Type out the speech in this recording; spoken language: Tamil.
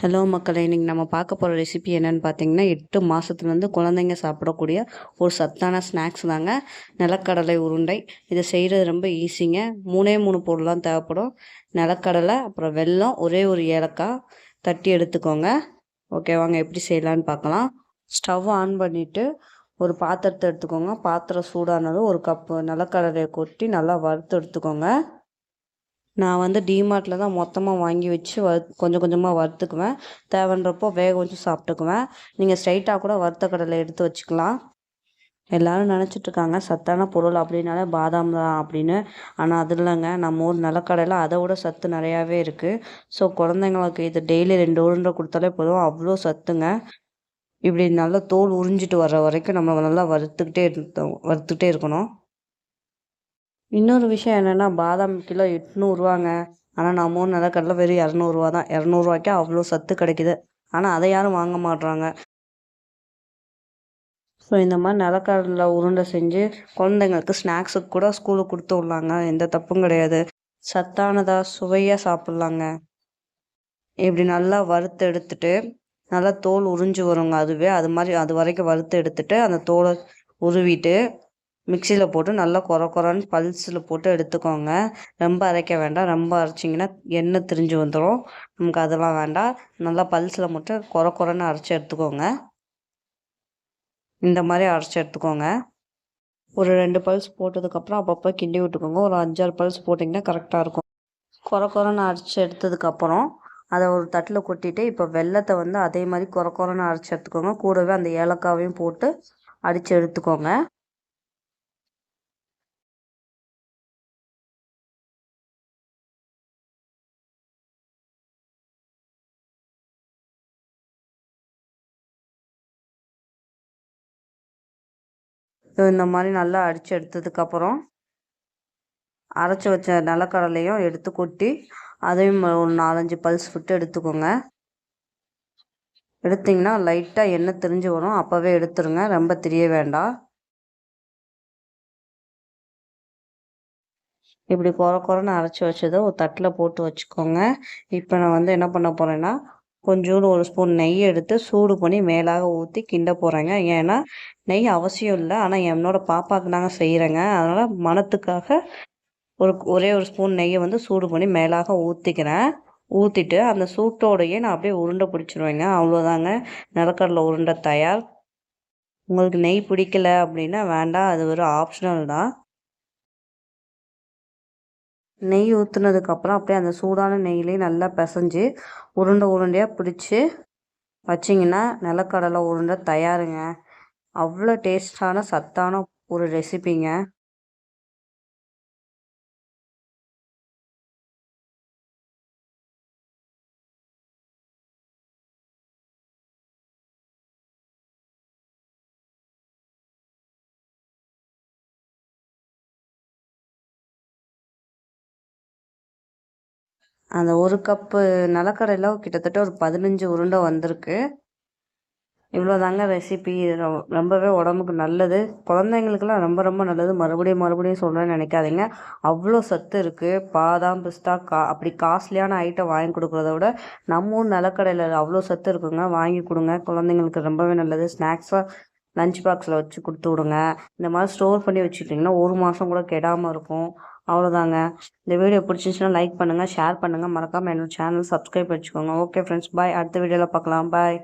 ஹலோ மக்களே! இன்னைக்கு நம்ம பார்க்க போகிற ரெசிபி என்னென்னு பார்த்தீங்கன்னா, 8 மாதத்துலேருந்து குழந்தைங்க சாப்பிடக்கூடிய ஒரு சத்தான ஸ்நாக்ஸ் தாங்க. நிலக்கடலை உருண்டை. இதை செய்கிறது ரொம்ப ஈஸிங்க. 3 பொருள் தான் தேவைப்படும். நிலக்கடலை, அப்புறம் வெல்லம், ஒரே ஒரு ஏலக்காய் தட்டி எடுத்துக்கோங்க. ஓகே, வாங்க எப்படி செய்யலான்னு பார்க்கலாம். ஸ்டவ் ஆன் பண்ணிவிட்டு ஒரு பாத்திரத்தை எடுத்துக்கோங்க. பாத்திரம் சூடானதும் ஒரு கப்பு நிலக்கடலையை கொட்டி நல்லா வறுத்து எடுத்துக்கோங்க. நான் வந்து டிமார்ட்டில் தான் மொத்தமாக வாங்கி வச்சு கொஞ்சம் கொஞ்சமாக வறுத்துக்குவேன். தேவைன்றப்போ வேக வச்சு சாப்பிட்டுக்குவேன். நீங்கள் ஸ்ட்ரைட்டாக கூட வறுத்த கடலை எடுத்து வச்சுக்கலாம். எல்லோரும் நினச்சிட்ருக்காங்க சத்தான பொருள் அப்படின்னாலே பாதாம் தான் அப்படின்னு. ஆனால் அது இல்லைங்க. நம்ம ஊர் நிலக்கடையில் அதை விட சத்து நிறையாவே இருக்குது. ஸோ குழந்தைங்களுக்கு இது டெய்லி 2 உருண்டை கொடுத்தாலே போதும், அவ்வளோ சத்துங்க. இப்படி நல்லா தோல் உறிஞ்சிட்டு வர்ற வரைக்கும் நம்ம நல்லா வறுத்துக்கிட்டே இருக்கணும். இன்னொரு விஷயம் என்னென்னா, பாதாம் கிலோ 800ரூவாங்க. ஆனால் நம்ம ஊர் நிலக்கடலை வெறும் 200 தான். 200 அவ்வளோ சத்து கிடைக்குது. ஆனால் அதை யாரும் வாங்க மாட்றாங்க. ஸோ இந்த மாதிரி நிலக்கடலை உருண்டை செஞ்சு குழந்தைங்களுக்கு ஸ்நாக்ஸுக்கு கூட ஸ்கூலுக்கு கொடுத்து விட்லாங்க. எந்த தப்பும் கிடையாது. சத்தானதாக சுவையாக சாப்பிட்லாங்க. இப்படி நல்லா வறுத்து எடுத்துட்டு நல்லா தோல் உறிஞ்சி வருங்க. அது வரைக்கும் வறுத்து எடுத்துட்டு அந்த தோலை உருவிட்டு மிக்சியில் போட்டு நல்லா கொரன்னு பல்ஸில் போட்டு எடுத்துக்கோங்க. ரொம்ப அரைக்க வேண்டாம். ரொம்ப அரைச்சிங்கன்னா எண்ணெய் திரிஞ்சு வந்துடும். நமக்கு அதெல்லாம் வேண்டாம். நல்லா பல்ஸில் மட்டும் கொரன்னு அரைச்சி எடுத்துக்கோங்க. இந்த மாதிரி அரைச்சி எடுத்துக்கோங்க. ஒரு 2 பல்ஸ் போட்டதுக்கப்புறம் அப்பப்போ கிண்டி விட்டுக்கோங்க. ஒரு 5-6 பல்ஸ் போட்டிங்கன்னா கரெக்டாக இருக்கும். கொரன்னு அரைச்சி எடுத்ததுக்கப்புறம் அதை ஒரு தட்டில் கொட்டிட்டு இப்போ வெல்லத்தை வந்து அதே மாதிரி கொரன்னு அரைச்சி எடுத்துக்கோங்க. கூடவே அந்த ஏலக்காவையும் போட்டு அடித்து எடுத்துக்கோங்க. இந்த மாதிரி நல்லா அடித்து எடுத்ததுக்கப்புறம் அரைச்சி வச்ச நிலக்கடலையும் எடுத்து கொட்டி அதையும் ஒரு 4-5 பல்ஸ் விட்டு எடுத்துக்கோங்க. எடுத்திங்கன்னா லைட்டாக எண்ணெய் திரிஞ்சு வரும். அப்போவே எடுத்துருங்க. ரொம்ப திரிய வேண்டாம். இப்படி கொரன்னு அரைச்சி வச்சதை ஒரு தட்டில் போட்டு வச்சுக்கோங்க. இப்போ நான் வந்து என்ன பண்ண போகிறேன்னா, கொஞ்சோண்டு ஒரு ஸ்பூன் நெய் எடுத்து சூடு பண்ணி மேலாக ஊற்றி கிண்ட போகிறேங்க. ஏன்னா நெய் அவசியம் இல்லை, ஆனால் என்னோடய பாப்பாவுக்கு நாங்கள் செய்கிறேங்க. அதனால் மணத்துக்காக ஒரே ஒரு ஸ்பூன் நெய்யை வந்து சூடு பண்ணி மேலாக ஊற்றிக்கிறேன். ஊற்றிட்டு அந்த சூட்டோடையே நான் அப்படியே உருண்டை பிடிச்சிருவேங்க. அவ்வளோதாங்க, நிலக்கடலை உருண்டை தயார். உங்களுக்கு நெய் பிடிக்கல அப்படின்னா வேண்டாம், அது ஒரு ஆப்ஷனல் தான். நெய் ஊற்றுனதுக்கப்புறம் அப்படியே அந்த சூடான நெய்யிலே நல்லா பிசைஞ்சு உருண்டையாக பிடிச்சி வச்சிங்கன்னா நிலக்கடலை உருண்டை தயாருங்க. அவ்வளோ டேஸ்டான சத்தான ஒரு ரெசிபிங்க. அந்த ஒரு கப்பு நிலக்கடலையில் கிட்டத்தட்ட ஒரு 15 உருண்டை வந்திருக்கு. இவ்வளோதாங்க ரெசிபி. ரொம்பவே உடம்புக்கு நல்லது. குழந்தைங்களுக்கெல்லாம் ரொம்ப ரொம்ப நல்லது. மறுபடியும் சொல்கிறேன்னு நினைக்காதீங்க. அவ்வளோ சத்து இருக்குது. பாதாம், பிஸ்தா அப்படி காஸ்ட்லியான ஐட்டம் வாங்கி கொடுக்குறத விட நம்ம ஊர் நிலக்கடையில் அவ்வளோ சத்து இருக்குங்க. வாங்கி கொடுங்க. குழந்தைங்களுக்கு ரொம்பவே நல்லது. ஸ்நாக்ஸாக லஞ்ச் பாக்ஸில் வச்சு கொடுத்து விடுங்க. இந்த மாதிரி ஸ்டோர் பண்ணி வச்சுக்கிட்டிங்கன்னா 1 மாதம் கூட கெடாமல் இருக்கும். அவ்வளோதாங்க. இந்த வீடியோ பிடிச்சிருந்துச்சுன்னா லைக் பண்ணுங்கள், ஷேர் பண்ணுங்கள். மறக்காமல் என்னோடய சேனல் சப்ஸ்கிரைப் வச்சுக்கோங்க. ஓகே ஃப்ரெண்ட்ஸ், பாய். அடுத்த வீடியோவில் பார்க்கலாம். பாய்.